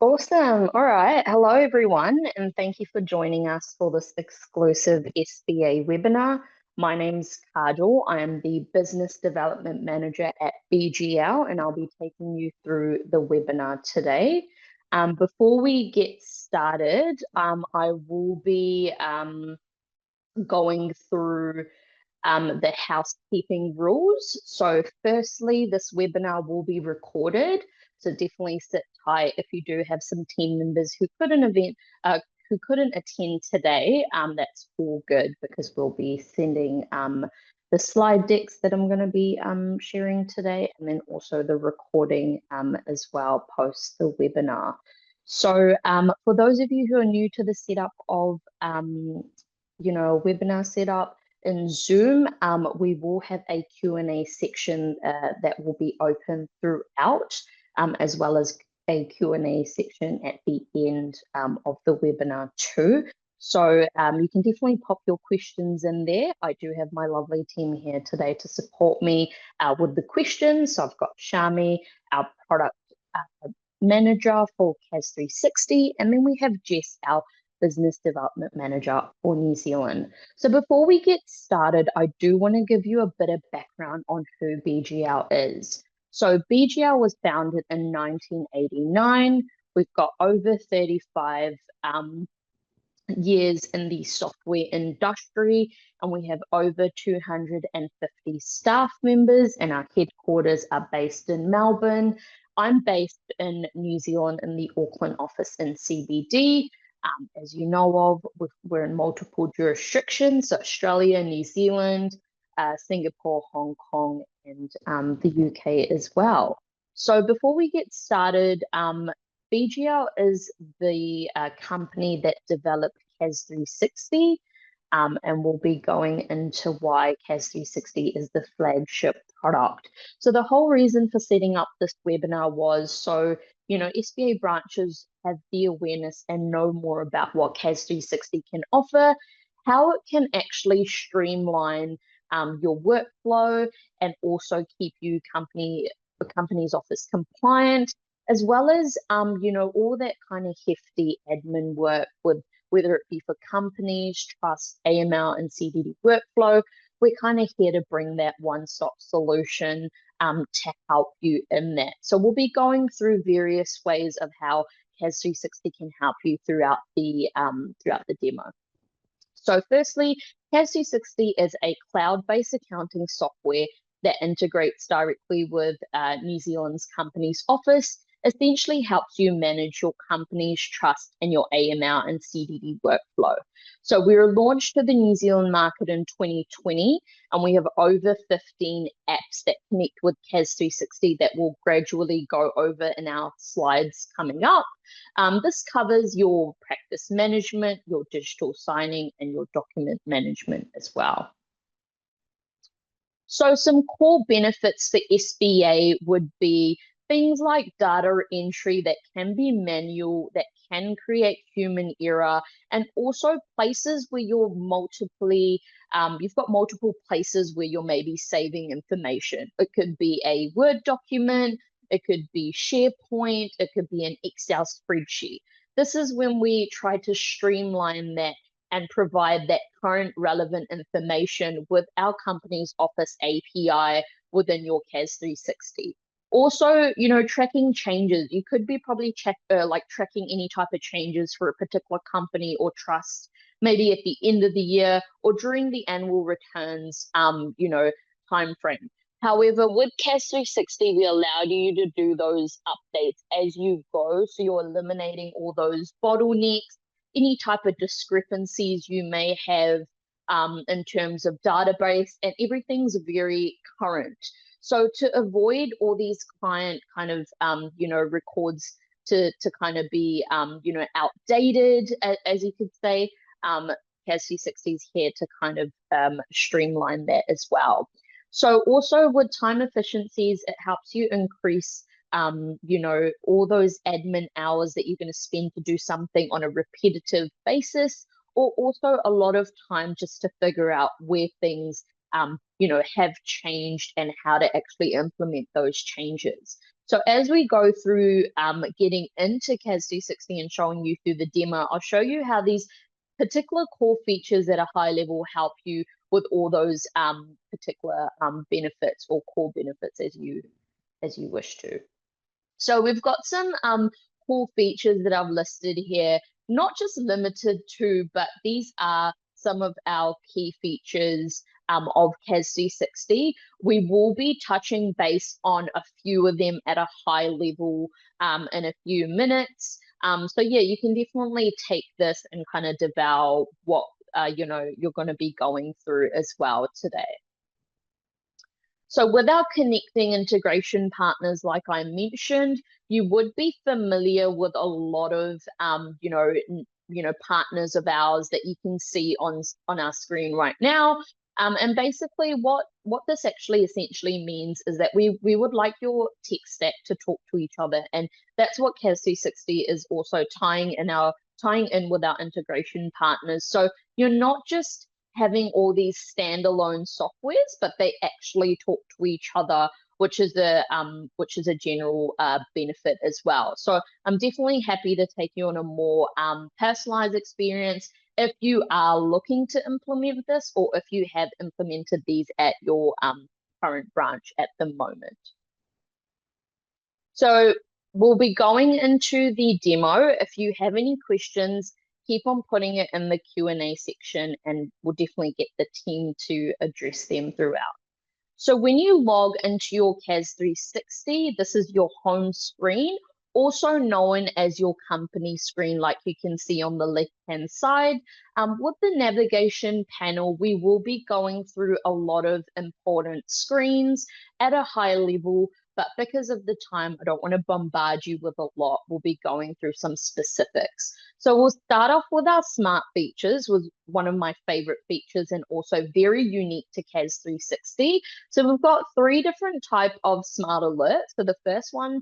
Awesome. All right. Hello, everyone, and thank you for joining us for this exclusive SBA webinar. My name's Kajal. I am the Business Development Manager at BGL, and I'll be taking you through the webinar today. Before we get started, I will be going through the housekeeping rules. So firstly, this webinar will be recorded. So definitely sit tight if you do have some team members who couldn't attend today. That's all good because we'll be sending the slide decks that I'm going to be sharing today, and then also the recording as well post the webinar. So for those of you who are new to the setup of webinar setup, in Zoom, we will have a Q&A section that will be open throughout, as well as a Q&A section at the end of the webinar too. So you can definitely pop your questions in there. I do have my lovely team here today to support me with the questions. So I've got Shami, our product manager for CAS360, and then we have Jess, our Business Development Manager for New Zealand. So before we get started, I do want to give you a bit of background on who BGL is. So BGL was founded in 1989. We've got over 35 years in the software industry, and we have over 250 staff members, and our headquarters are based in Melbourne. I'm based in New Zealand in the Auckland office in CBD. As you know of, we're in multiple jurisdictions, so Australia, New Zealand, Singapore, Hong Kong, and the UK as well. So before we get started, BGL is the company that developed CAS360, and we'll be going into why CAS360 is the flagship product. So the whole reason for setting up this webinar was so SBA branches have the awareness and know more about what CAS360 can offer, how it can actually streamline your workflow and also keep you the company's office compliant, as well as all that kind of hefty admin work with whether it be for companies, trust, AML, and CDD workflow. We're kind of here to bring that one-stop solution to help you in that. So we'll be going through various ways of how CAS360 can help you throughout the demo. So firstly, CAS360 is a cloud-based accounting software that integrates directly with New Zealand's Companies Office, essentially helps you manage your company's trust and your AML and CDD workflow. So we were launched to the New Zealand market in 2020, and we have over 15 apps that connect with CAS360 that we'll gradually go over in our slides coming up. This covers your practice management, your digital signing, and your document management as well. So some core benefits for SBA would be things like data entry that can be manual, that can create human error, and also places where you've got multiple places where you're maybe saving information. It could be a Word document, it could be SharePoint, it could be an Excel spreadsheet. This is when we try to streamline that and provide that current relevant information with our company's Office API within your CAS360. Also, tracking changes. You could be probably tracking any type of changes for a particular company or trust, maybe at the end of the year or during the annual returns, time frame. However, with CAS360, we allow you to do those updates as you go. So you're eliminating all those bottlenecks, any type of discrepancies you may have in terms of database, and everything's very current. So to avoid all these client kind of, records to kind of be, outdated, as you could say, CAS360 is here to kind of streamline that as well. So also with time efficiencies, it helps you increase, all those admin hours that you're going to spend to do something on a repetitive basis, or also a lot of time just to figure out where things have changed and how to actually implement those changes. So as we go through getting into CAS360 and showing you through the demo, I'll show you how these particular core features at a high level help you with all those particular benefits or core benefits as you wish to. So we've got some core features that I've listed here, not just limited to, but these are some of our key features of CAS360. We will be touching base on a few of them at a high level in a few minutes. So yeah, you can definitely take this and kind of devour what you know, you're going to be going through as well today. So with our connecting integration partners, like I mentioned, you would be familiar with a lot of, you know, partners of ours that you can see on our screen right now. And basically what this actually essentially means is that we would like your tech stack to talk to each other. And that's what CAS360 is also tying in with our integration partners. So you're not just having all these standalone softwares, but they actually talk to each other, which is a general benefit as well. So I'm definitely happy to take you on a more personalized experience if you are looking to implement this, or if you have implemented these at your current branch at the moment. So we'll be going into the demo. If you have any questions, keep on putting it in the Q&A section, and we'll definitely get the team to address them throughout. So when you log into your CAS360, this is your home screen, also known as your company screen, like you can see on the left-hand side. With the navigation panel, we will be going through a lot of important screens at a high level, but because of the time, I don't want to bombard you with a lot. We'll be going through some specifics. So we'll start off with our smart features, was one of my favorite features and also very unique to CAS360. So we've got 3 different types of smart alerts. So the first one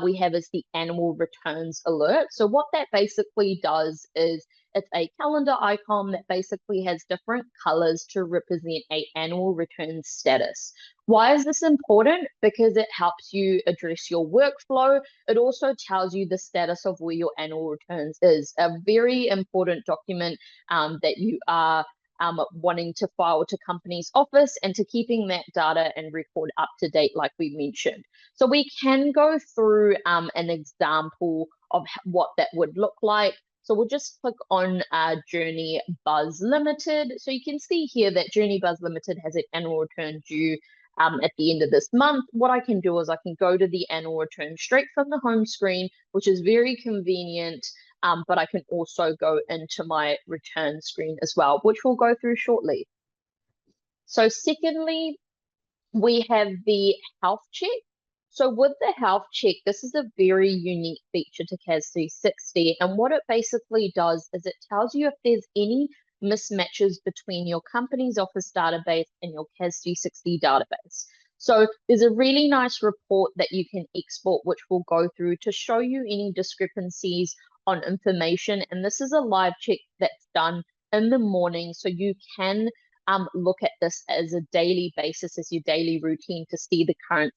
we have is the annual returns alert. So what that basically does is it's a calendar icon that basically has different colors to represent an annual return status. Why is this important? Because it helps you address your workflow. It also tells you the status of where your annual returns is. A very important document that you are wanting to file to company's office, and to keeping that data and record up to date, like we mentioned. So we can go through an example of what that would look like. So we'll just click on Journey Buzz Limited. So you can see here that Journey Buzz Limited has an annual return due at the end of this month. What I can do is I can go to the annual return straight from the home screen, which is very convenient, but I can also go into my return screen as well, which we'll go through shortly. So secondly, we have the health check. So with the health check, this is a very unique feature to CAS360. And what it basically does is it tells you if there's any mismatches between your company's office database and your CAS360 database. So there's a really nice report that you can export, which we'll go through to show you any discrepancies on information. And this is a live check that's done in the morning. So you can look at this as a daily basis, as your daily routine, to see the current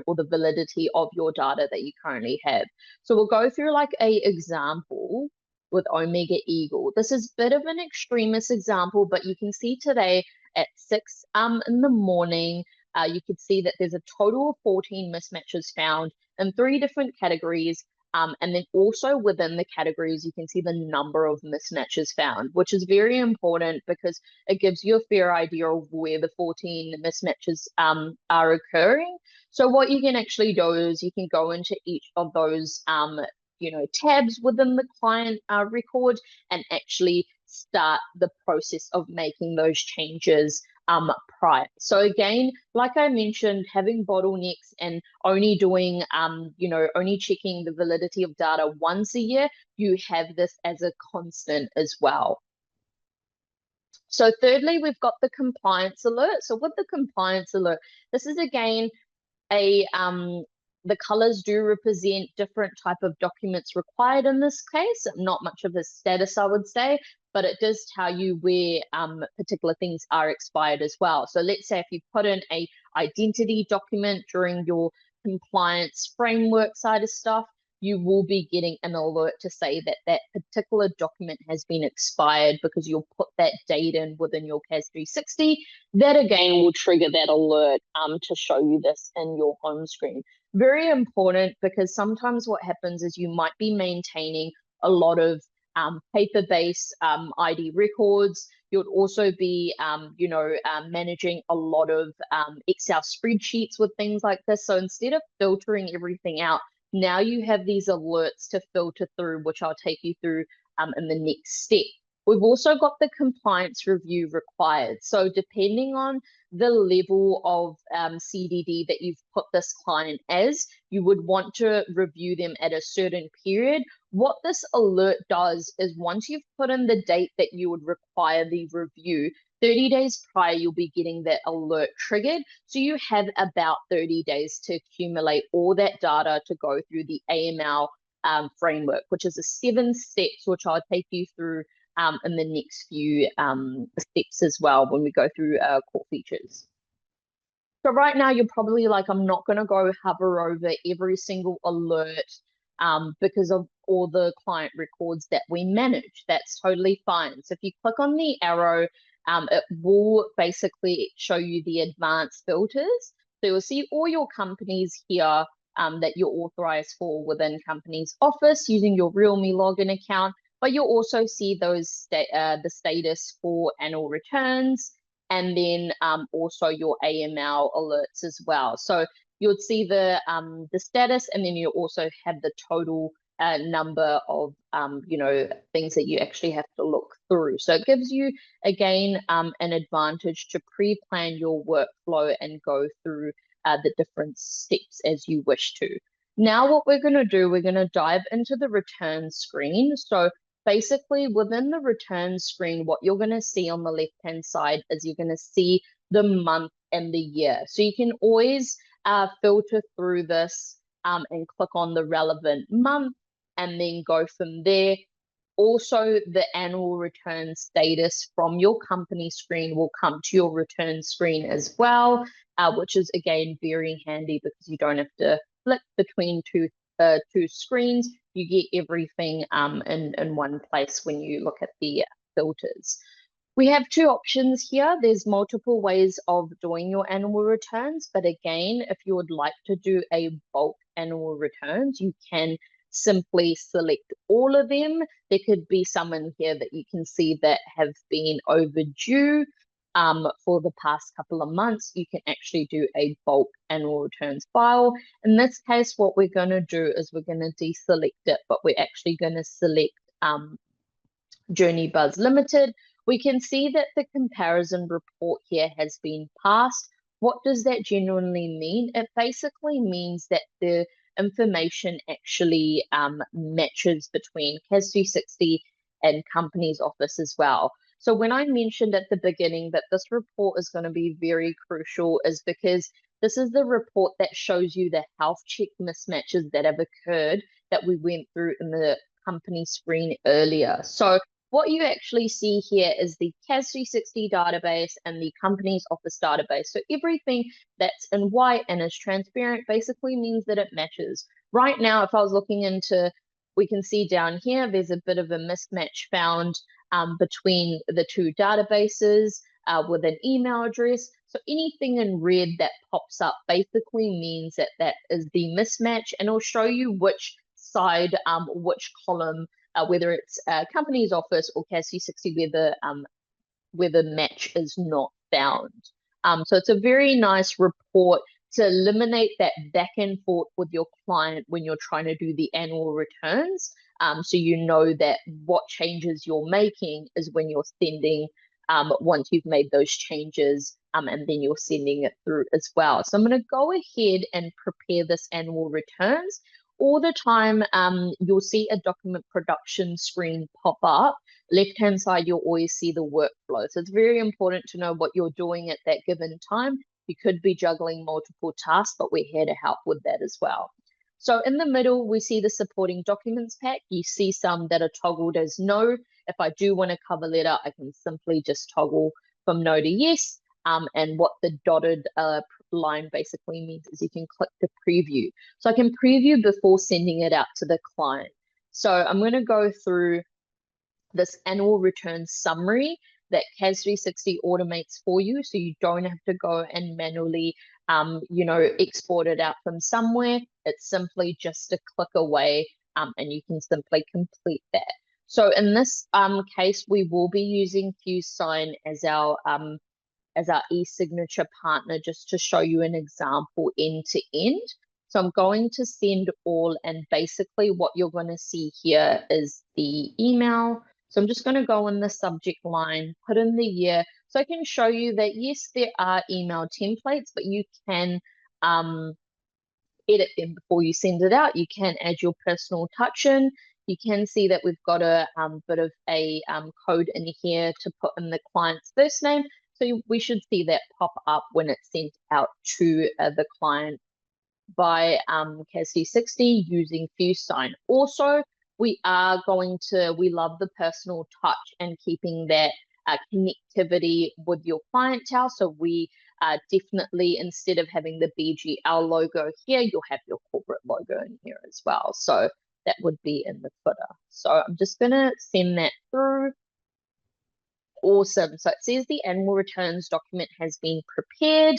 or the validity of your data that you currently have. So we'll go through like a example with Omega Eagle. This is a bit of an extremist example, but you can see today at 6 in the morning, you could see that there's a total of 14 mismatches found in 3 different categories. And then also within the categories, you can see the number of mismatches found, which is very important because it gives you a fair idea of where the 14 mismatches are occurring. So what you can actually do is you can go into each of those tabs within the client record and actually start the process of making those changes prior. So again, like I mentioned, having bottlenecks and only doing, only checking the validity of data once a year, you have this as a constant as well. So thirdly, we've got the compliance alert. So with the compliance alert, this is again the colors do represent different type of documents required in this case, not much of a status, I would say, but it does tell you where particular things are expired as well. So let's say if you put in a identity document during your compliance framework side of stuff, you will be getting an alert to say that that particular document has been expired because you'll put that date in within your CAS360. That again will trigger that alert to show you this in your home screen. Very important, because sometimes what happens is you might be maintaining a lot of paper-based ID records. You'll also be, managing a lot of Excel spreadsheets with things like this. So instead of filtering everything out, now you have these alerts to filter through, which I'll take you through in the next step. We've also got the compliance review required. So depending on the level of CDD that you've put this client as, you would want to review them at a certain period. What this alert does is once you've put in the date that you would require the review, 30 days prior, you'll be getting that alert triggered. So you have about 30 days to accumulate all that data to go through the AML framework, which is 7 steps, which I'll take you through in the next few steps as well when we go through core features. So right now you're probably like, I'm not going to go hover over every single alert because of all the client records that we manage. That's totally fine. So if you click on the arrow, it will basically show you the advanced filters. So you'll see all your companies here that you're authorized for within Companies Office using your RealMe login account. But you'll also see those the status for annual returns, and then also your AML alerts as well. So you'll see the status, and then you also have the total number of things that you actually have to look through. So it gives you again an advantage to pre-plan your workflow and go through the different steps as you wish to. Now what we're going to do, we're going to dive into the return screen. So basically within the return screen, what you're going to see on the left-hand side is you're going to see the month and the year. So you can always filter through this and click on the relevant month and then go from there. Also, the annual return status from your company screen will come to your return screen as well, which is again very handy because you don't have to flick between two screens. You get everything in one place when you look at the filters. We have 2 options here. There's multiple ways of doing your annual returns, but again, if you would like to do a bulk annual returns, you can simply select all of them. There could be some in here that you can see that have been overdue for the past couple of months. You can actually do a bulk annual returns file. In this case, what we're going to do is we're going to deselect it, but we're actually going to select Journey Buzz Limited. We can see that the comparison report here has been passed. What does that genuinely mean? It basically means that the information actually matches between CAS360 and Companies Office as well. So when I mentioned at the beginning that this report is going to be very crucial is because this is the report that shows you the health check mismatches that have occurred that we went through in the company screen earlier. So what you actually see here is the CAS360 database and the Companies Office database. So everything that's in white and is transparent basically means that it matches. Right now, if I was looking into, we can see down here, there's a bit of a mismatch found between the 2 databases with an email address. So anything in red that pops up basically means that that is the mismatch, and it'll show you which side, which column, whether it's Companies Office or CAS360 where the match is not found. So it's a very nice report to eliminate that back and forth with your client when you're trying to do the annual returns. So you know that what changes you're making is when you're sending, once you've made those changes, and then you're sending it through as well. So I'm going to go ahead and prepare this annual returns. All the time, you'll see a document production screen pop up. Left-hand side, you'll always see the workflow. So it's very important to know what you're doing at that given time. You could be juggling multiple tasks, but we're here to help with that as well. So in the middle, we see the supporting documents pack. You see some that are toggled as no. If I do want a cover letter, I can simply just toggle from no to yes. And what the dotted line basically means is you can click to preview. So I can preview before sending it out to the client. So I'm going to go through this annual return summary that CAS360 automates for you, so you don't have to go and manually, export it out from somewhere. It's simply just a click away, and you can simply complete that. So in this case, we will be using FuseSign as our e-signature partner, just to show you an example end to end. So I'm going to send all, and basically what you're going to see here is the email. So I'm just going to go in the subject line, put in the year. So I can show you that, yes, there are email templates, but you can edit them before you send it out. You can add your personal touch in. You can see that we've got a bit of a code in here to put in the client's first name. So we should see that pop up when it's sent out to the client by CAS360 using FuseSign. Also, we love the personal touch and keeping that connectivity with your clientele. So we definitely, instead of having the BGL logo here, you'll have your corporate logo in here as well. So that would be in the footer. So I'm just going to send that through. Awesome. So it says the annual returns document has been prepared.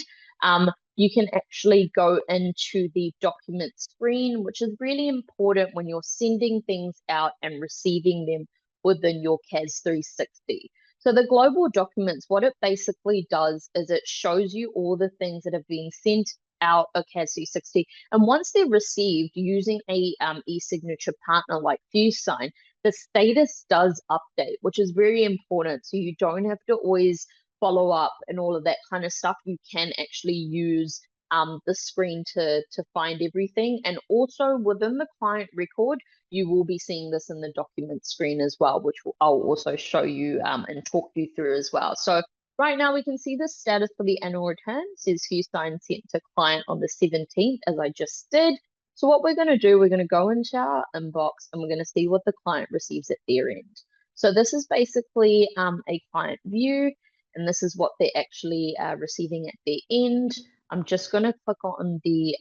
You can actually go into the document screen, which is really important when you're sending things out and receiving them within your CAS360. So the global documents, what it basically does is it shows you all the things that have been sent out of CAS360. And once they're received using a e-signature partner like FuseSign, the status does update, which is very important. So you don't have to always follow up and all of that kind of stuff. You can actually use the screen to find everything. And also within the client record, you will be seeing this in the document screen as well, which I'll also show you and talk you through as well. So right now we can see the status for the annual return. It says FuseSign sent to client on the 17th, as I just did. So what we're going to do, we're going to go into our inbox and we're going to see what the client receives at their end. So this is basically a client view, and this is what they're actually receiving at their end. I'm just going to click on the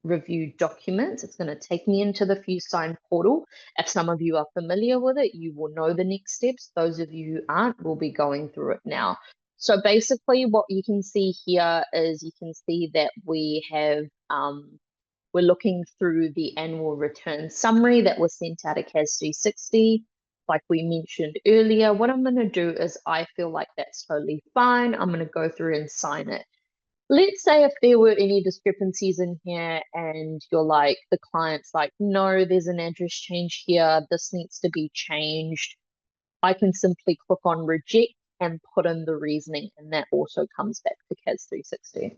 review documents. It's going to take me into the FuseSign portal. If some of you are familiar with it, you will know the next steps. Those of you who aren't will be going through it now. So basically what you can see here is you can see that we have we're looking through the annual return summary that was sent out of CAS360. Like we mentioned earlier, what I'm going to do is I feel like that's totally fine. I'm going to go through and sign it. Let's say if there were any discrepancies in here and you're like, the client's like, no, there's an address change here. This needs to be changed. I can simply click on reject and put in the reasoning, and that also comes back to CAS360.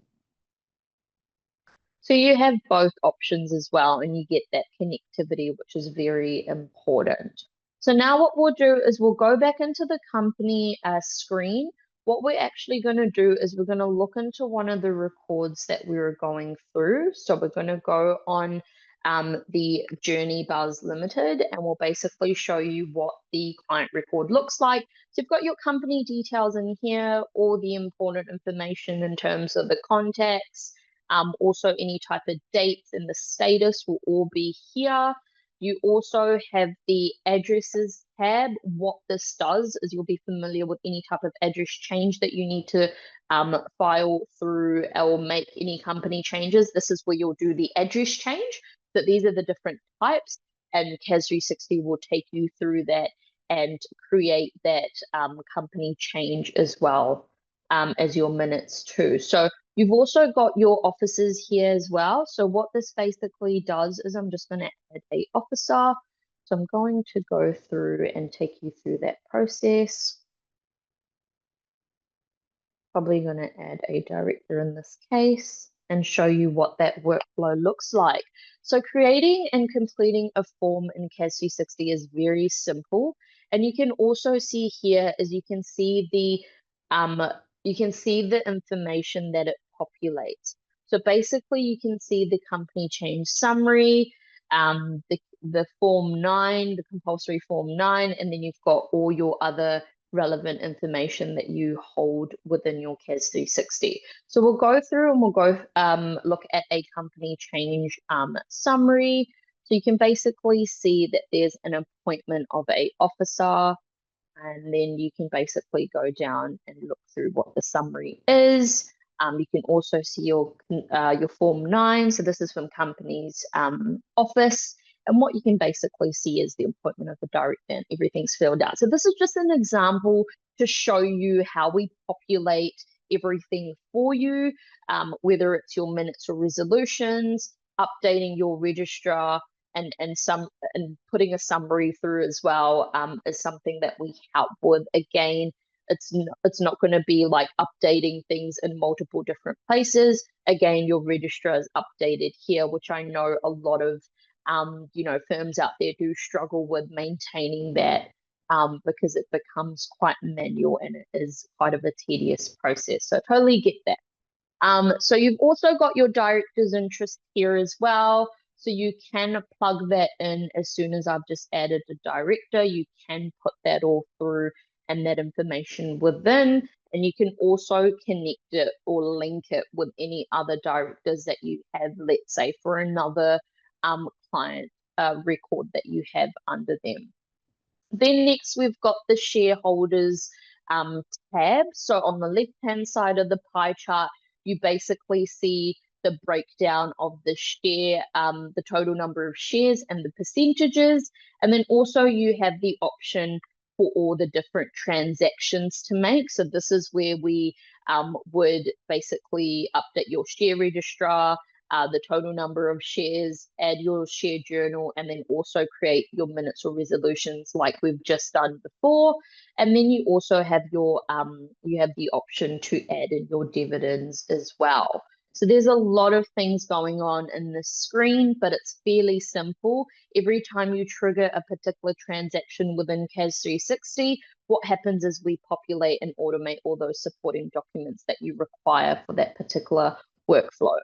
So you have both options as well, and you get that connectivity, which is very important. So now what we'll do is we'll go back into the company screen. What we're actually going to do is we're going to look into one of the records that we were going through. So we're going to go on the Journey Buzz Limited, and we'll basically show you what the client record looks like. So you've got your company details in here, all the important information in terms of the contacts, also any type of dates and the status will all be here. You also have the addresses tab. What this does is you'll be familiar with any type of address change that you need to file through or make any company changes. This is where you'll do the address change. So these are the different types, and CAS360 will take you through that and create that company change as well as your minutes too. So you've also got your officers here as well. So what this basically does is I'm just going to add a officer. So I'm going to go through and take you through that process. Probably going to add a director in this case and show you what that workflow looks like. So creating and completing a form in CAS360 is very simple. And you can also see here is you can see the information that it populates. So basically you can see the company change summary, the form 9, the compulsory form 9, and then you've got all your other relevant information that you hold within your CAS360. So we'll go through and we'll go look at a company change summary. So you can basically see that there's an appointment of a officer, and then you can basically go down and look through what the summary is. You can also see your Form 9. So this is from company's office. And what you can basically see is the appointment of the director, and everything's filled out. So this is just an example to show you how we populate everything for you, whether it's your minutes or resolutions, updating your registrar, and putting a summary through as well is something that we help with. Again, it's not going to be like updating things in multiple different places. Again, your registrar is updated here, which I know a lot of firms out there do struggle with maintaining that because it becomes quite manual and it is quite of a tedious process. So totally get that. So you've also got your director's interest here as well. So you can plug that in as soon as I've just added a director. You can put that all through and that information within. And you can also connect it or link it with any other directors that you have, let's say, for another client record that you have under them. Then next we've got the shareholders tab. So on the left-hand side of the pie chart, you basically see the breakdown of the share, the total number of shares and the percentages. And then also you have the option for all the different transactions to make. So this is where we would basically update your share registrar, the total number of shares, add your share journal, and then also create your minutes or resolutions like we've just done before. And then you also have your you have the option to add in your dividends as well. So there's a lot of things going on in this screen, but it's fairly simple. Every time you trigger a particular transaction within CAS360, what happens is we populate and automate all those supporting documents that you require for that particular workflow.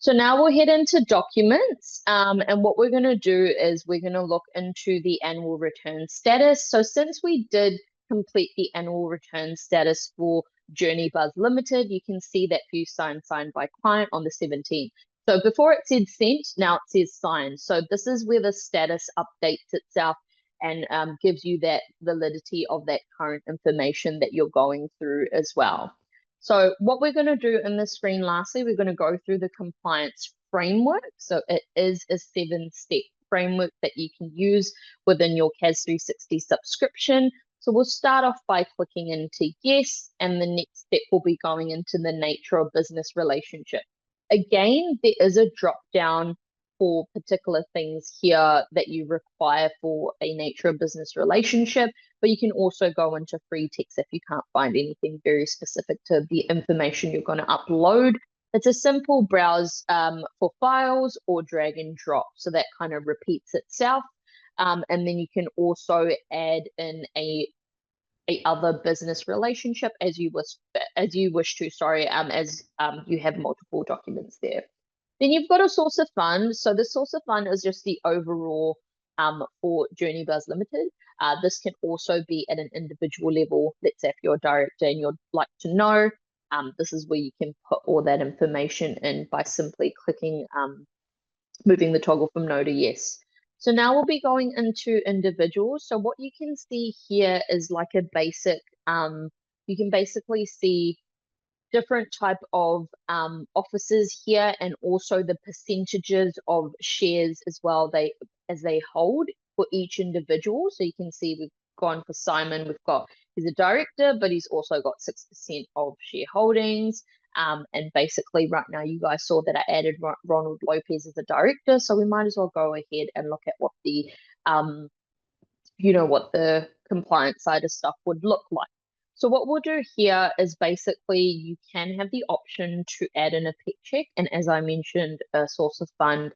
So now we'll head into documents, and what we're going to do is we're going to look into the annual return status. So since we did complete the annual return status for Journey Buzz Limited, you can see that view signed by client on the 17th. So before it said sent, now it says signed. So this is where the status updates itself and gives you that validity of that current information that you're going through as well. So what we're going to do in this screen, lastly, we're going to go through the compliance framework. So it is a 7-step framework that you can use within your CAS360 subscription. So we'll start off by clicking into yes, and the next step will be going into the nature of business relationship. Again, there is a drop down for particular things here that you require for a nature of business relationship, but you can also go into free text if you can't find anything very specific to the information you're going to upload. It's a simple browse for files or drag and drop, so that kind of repeats itself. And then you can also add in a other business relationship as you wish to, as you have multiple documents there. Then you've got a source of fund. So the source of fund is just the overall for Journey Buzz Limited. This can also be at an individual level. Let's say if you're a director and you'd like to know, this is where you can put all that information in by simply clicking, moving the toggle from no to yes. So now we'll be going into individuals. So what you can see here is like a basic, you can basically see different type of offices here, and also the percentages of shares as well as they hold for each individual. So you can see we've gone for Simon, he's a director, but he's also got 6% of shareholdings. And basically right now you guys saw that I added Ronald Lopez as a director, so we might as well go ahead and look at what the what the compliance side of stuff would look like. So what we'll do here is basically you can have the option to add in a pet check, and as I mentioned, a source of fund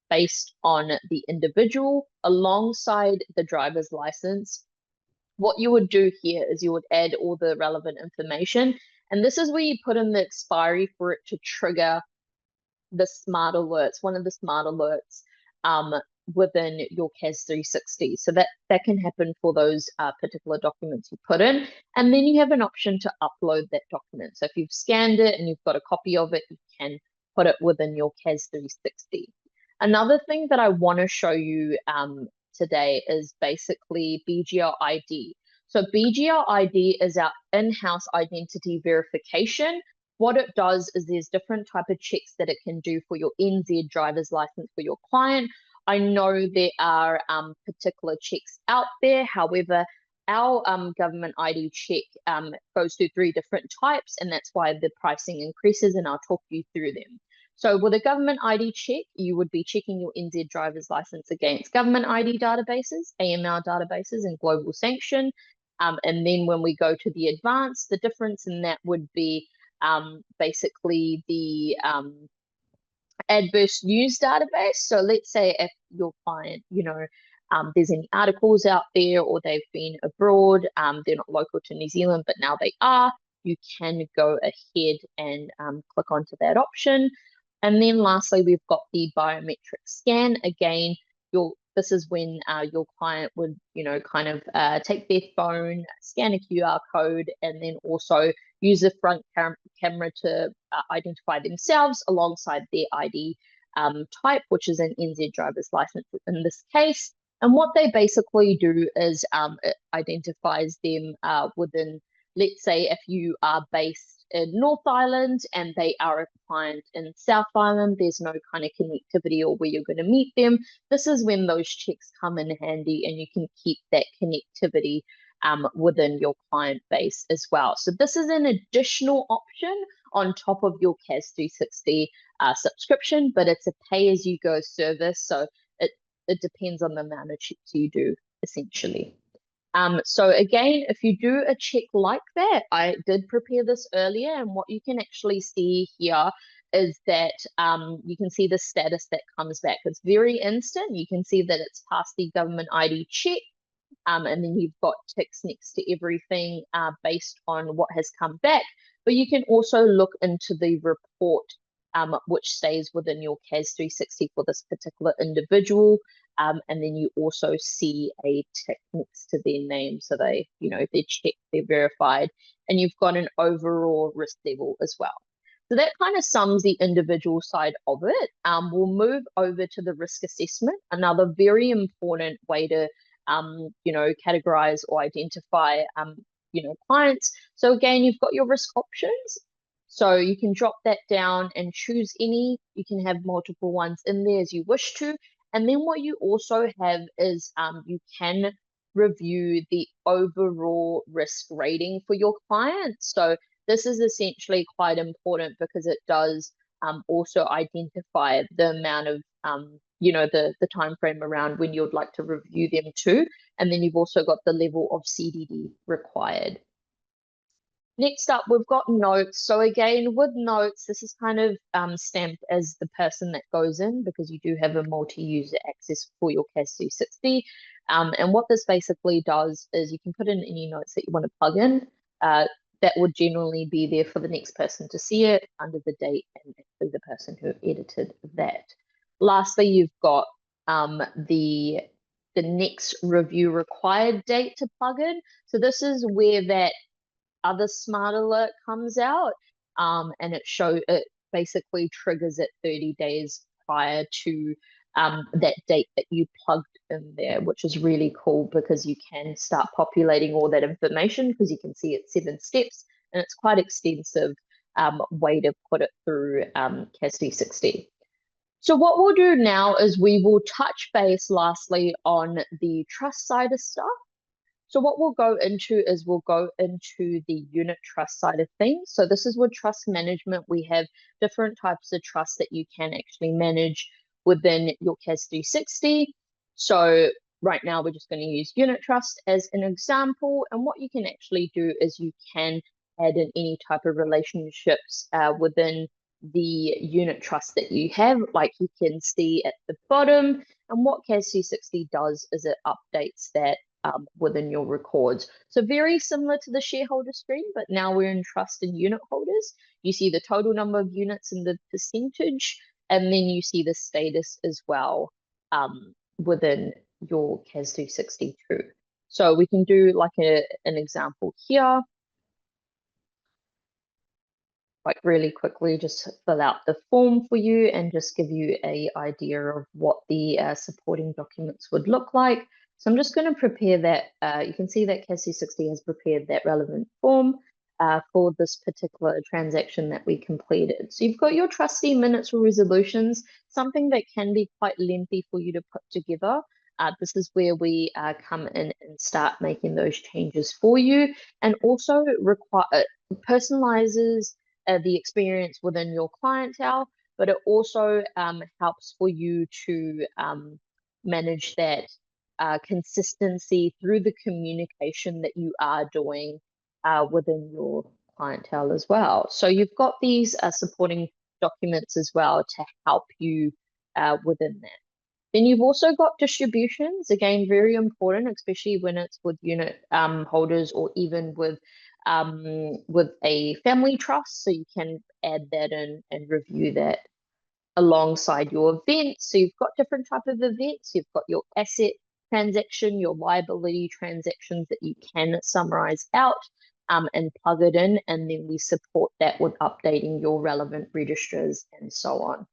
based on the individual alongside the driver's license. What you would do here is you would add all the relevant information, and this is where you put in the expiry for it to trigger the smart alerts, one of the smart alerts within your CAS360. So that can happen for those particular documents you put in. And then you have an option to upload that document. So if you've scanned it and you've got a copy of it, you can put it within your CAS360. Another thing that I want to show you today is basically BGR ID. So BGR ID is our in-house identity verification. What it does is there's different type of checks that it can do for your NZ driver's license for your client. I know there are particular checks out there. However, our government ID check goes through 3 different types, and that's why the pricing increases, and I'll talk you through them. So with a government ID check, you would be checking your NZ driver's license against government ID databases, AML databases, and global sanction. And then when we go to the advanced, the difference in that would be basically the adverse news database. So let's say if your client, there's any articles out there or they've been abroad, they're not local to New Zealand, but now they are, you can go ahead and click onto that option. And then lastly, we've got the biometric scan. Again, this is when your client would, take their phone, scan a QR code, and then also use the front camera to identify themselves alongside their ID type, which is an NZ driver's license in this case. And what they basically do is it identifies them within, let's say, if you are based in North Island and they are a client in South Island, there's no kind of connectivity or where you're going to meet them. This is when those checks come in handy and you can keep that connectivity within your client base as well. So this is an additional option on top of your CAS360 subscription, but it's a pay-as-you-go service. So it depends on the amount of checks you do, essentially. So again, if you do a check like that, I did prepare this earlier, and what you can actually see here is that you can see the status that comes back. It's very instant. You can see that it's passed the government ID check, and then you've got ticks next to everything based on what has come back. But you can also look into the report, which stays within your CAS360 for this particular individual. And then you also see a tick next to their name. So they're checked, they're verified, and you've got an overall risk level as well. So that kind of sums the individual side of it. We'll move over to the risk assessment, another very important way to, categorize or identify, clients. So again, you've got your risk options. So you can drop that down and choose any. You can have multiple ones in there as you wish to. And then what you also have is you can review the overall risk rating for your clients. So this is essentially quite important because it does also identify the amount of, the time frame around when you'd like to review them too. And then you've also got the level of CDD required. Next up, we've got notes. So again, with notes, this is kind of stamped as the person that goes in because you do have a multi-user access for your CAS360. And what this basically does is you can put in any notes that you want to plug in. That would generally be there for the next person to see it under the date and actually the person who edited that. Lastly, you've got the next review required date to plug in. So this is where that other smart alert comes out, and it basically triggers it 30 days prior to that date that you plugged in there, which is really cool because you can start populating all that information because you can see it's 7 steps and it's quite extensive way to put it through CAS360. So what we'll do now is we will touch base lastly on the trust side of stuff. So what we'll go into is we'll go into the unit trust side of things. So this is with trust management. We have different types of trust that you can actually manage within your CAS360. So right now we're just going to use unit trust as an example. And what you can actually do is you can add in any type of relationships within the unit trust that you have, like you can see at the bottom. And what CAS360 does is it updates that within your records. So very similar to the shareholder screen, but now we're in trust and unit holders. You see the total number of units and the percentage, and then you see the status as well. within your CAS360 too. So we can do like an example here. Like really quickly, just fill out the form for you and just give you an idea of what the supporting documents would look like. So I'm just going to prepare that. You can see that CAS360 has prepared that relevant form for this particular transaction that we completed. So you've got your trustee minutes or resolutions, something that can be quite lengthy for you to put together. This is where we come in and start making those changes for you, and also personalizes the experience within your clientele, but it also helps for you to manage that consistency through the communication that you are doing within your clientele as well. So you've got these supporting documents as well to help you within that. Then you've also got distributions, again, very important, especially when it's with unit holders or even with a family trust. So you can add that in and review that alongside your events. So you've got different type of events. You've got your asset transaction, your liability transactions that you can summarize out and plug it in. And then we support that with updating your relevant registers and so on.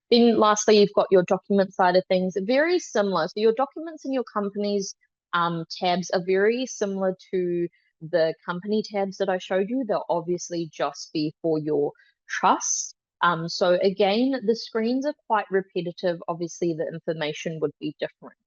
Then lastly, you've got your document side of things, very similar. So your documents in your company's tabs are very similar to the company tabs that I showed you. They'll obviously just be for your trust. So again, the screens are quite repetitive. Obviously, the information would be different.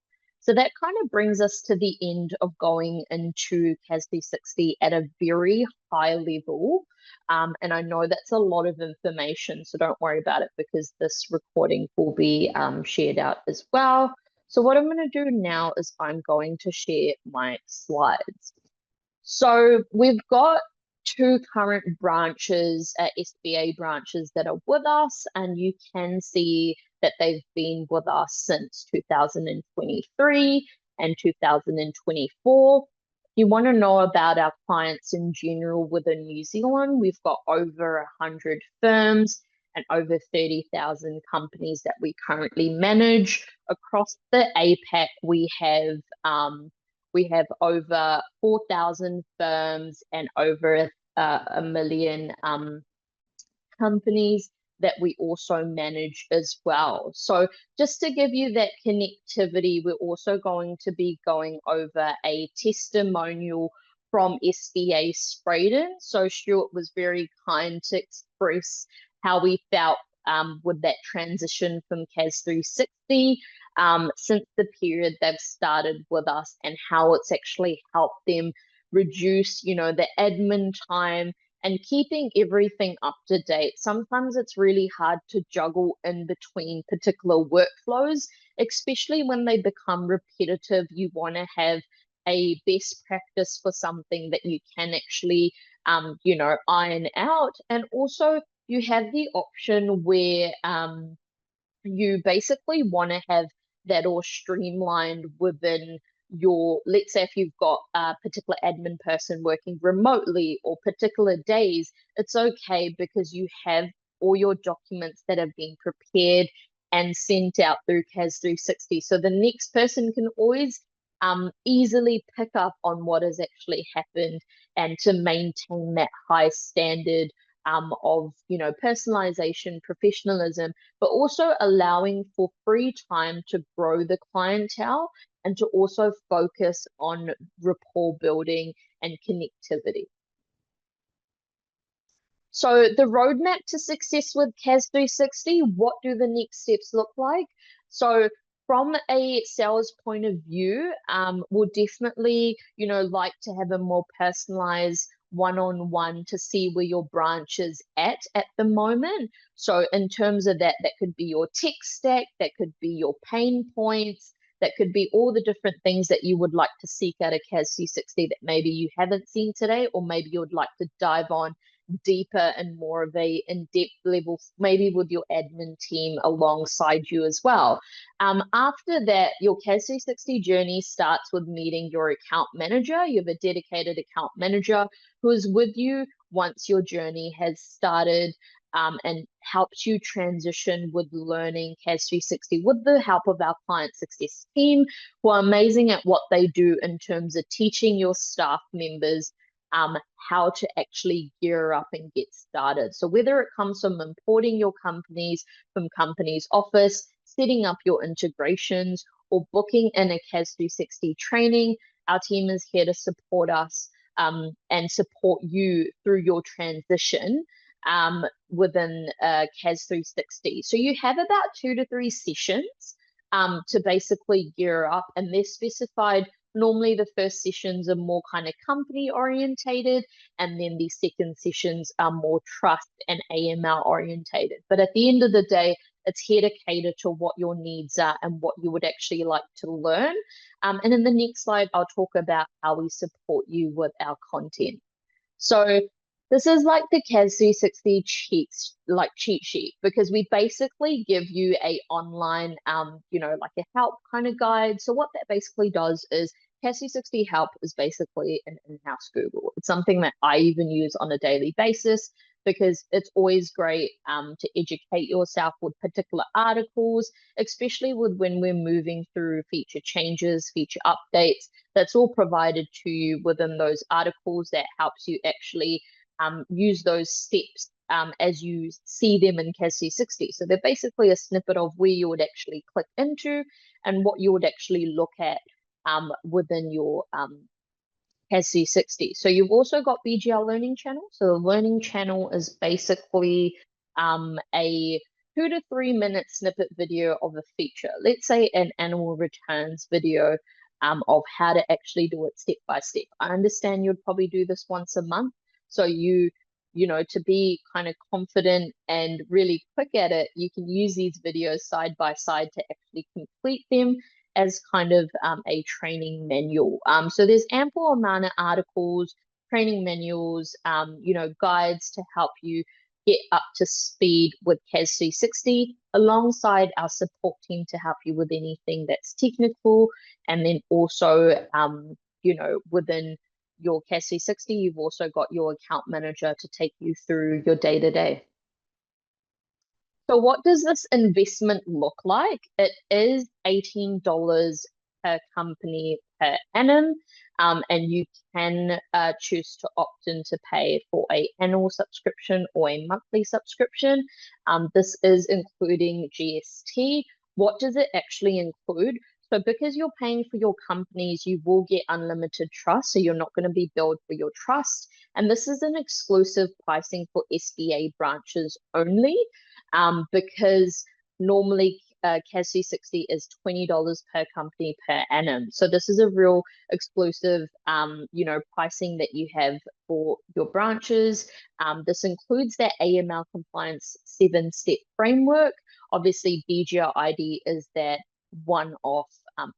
So that kind of brings us to the end of going into CAS360 at a very high level. And I know that's a lot of information, so don't worry about it because this recording will be shared out as well. So what I'm going to do now is I'm going to share my slides. So we've got 2 current branches, SBA branches that are with us, and you can see that they've been with us since 2023 and 2024. If you want to know about our clients in general within New Zealand, we've got over 100 firms and over 30,000 companies that we currently manage. Across the APAC, we have over 4,000 firms and over a million companies that we also manage as well. So just to give you that connectivity, we're also going to be going over a testimonial from SBA Spraden. So Stuart was very kind to express how we felt with that transition from CAS360 since the period they've started with us, and how it's actually helped them reduce, the admin time and keeping everything up to date. Sometimes it's really hard to juggle in between particular workflows, especially when they become repetitive. You want to have a best practice for something that you can actually, iron out. And also you have the option where you basically want to have that all streamlined within your, let's say if you've got a particular admin person working remotely or particular days, it's okay because you have all your documents that have been prepared and sent out through CAS360. So the next person can always easily pick up on what has actually happened and to maintain that high standard of personalization, professionalism, but also allowing for free time to grow the clientele and to also focus on rapport building and connectivity. So the roadmap to success with CAS360, what do the next steps look like? So from a sales point of view, we'll definitely, like to have a more personalized one-on-one to see where your branch is at the moment. So in terms of that, that could be your tech stack, that could be your pain points, that could be all the different things that you would like to seek out of CAS360 that maybe you haven't seen today, or maybe you would like to dive on deeper and more of a in-depth level, maybe with your admin team alongside you as well. After that, your CAS360 journey starts with meeting your account manager. You have a dedicated account manager who is with you once your journey has started. and helps you transition with learning CAS360 with the help of our client success team, who are amazing at what they do in terms of teaching your staff members how to actually gear up and get started. So whether it comes from importing your companies from company's office, setting up your integrations, or booking in a CAS360 training, our team is here to support us and support you through your transition within CAS360. So you have about 2 to 3 sessions to basically gear up, and they're specified. Normally the first sessions are more kind of company orientated, and then the second sessions are more trust and AML orientated. But at the end of the day, it's here to cater to what your needs are and what you would actually like to learn. And in the next slide, I'll talk about how we support you with our content. So this is like the CAS360 cheat sheet, because we basically give you a online, like a help kind of guide. So what that basically does is CAS360 help is basically an in-house Google. It's something that I even use on a daily basis, because it's always great to educate yourself with particular articles, especially with when we're moving through feature changes, feature updates. That's all provided to you within those articles that helps you actually use those steps as you see them in CAS360. So they're basically a snippet of where you would actually click into and what you would actually look at within your CAS360. So you've also got BGR Learning Channel. So the Learning Channel is basically a 2 to 3 minute snippet video of a feature. Let's say an animal returns video of how to actually do it step by step. I understand you'd probably do this once a month. So to be kind of confident and really quick at it, you can use these videos side by side to actually complete them as kind of a training manual. So there's ample amount of articles, training manuals, guides to help you get up to speed with CAS360, alongside our support team to help you with anything that's technical. And then also, within your CAS360, you've also got your account manager to take you through your day-to-day. So what does this investment look like? It is $18 per company per annum, and you can choose to opt in to pay for an annual subscription or a monthly subscription. This is including GST. What does it actually include? So because you're paying for your companies, you will get unlimited trust. So you're not going to be billed for your trust. And this is an exclusive pricing for SBA branches only, because normally CAS360 is $20 per company per annum. So this is a real exclusive, pricing that you have for your branches. This includes that AML compliance 7-step framework. Obviously, BGR ID is that one-off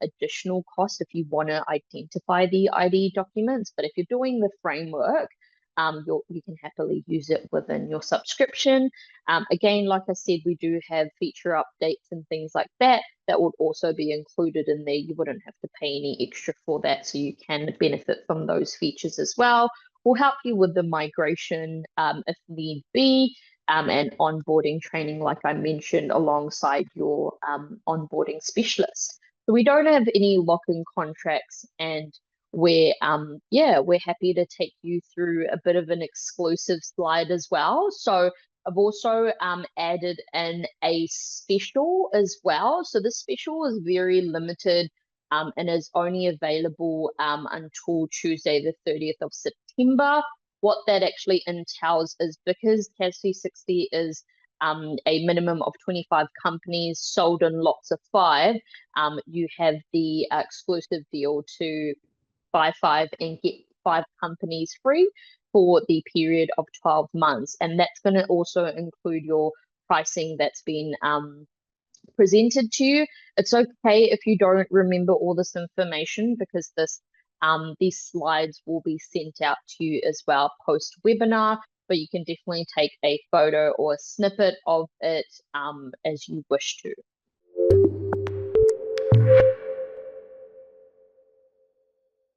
additional cost if you want to identify the ID documents. But if you're doing the framework, you can happily use it within your subscription. Again, like I said, we do have feature updates and things like that would also be included in there. You wouldn't have to pay any extra for that, so you can benefit from those features as well. We'll help you with the migration if need be, and onboarding training, like I mentioned, alongside your onboarding specialist. So we don't have any lock-in contracts, and we're happy to take you through a bit of an exclusive slide as well. So I've also added in a special as well. So the special is very limited and is only available until Tuesday, the 30th of September. What that actually entails is, because CAS360 is a minimum of 25 companies sold in lots of 5, you have the exclusive deal to buy 5 and get 5 companies free for the period of 12 months. And that's going to also include your pricing that's been presented to you. It's okay if you don't remember all this information, because these slides will be sent out to you as well post-webinar, but you can definitely take a photo or a snippet of it as you wish to.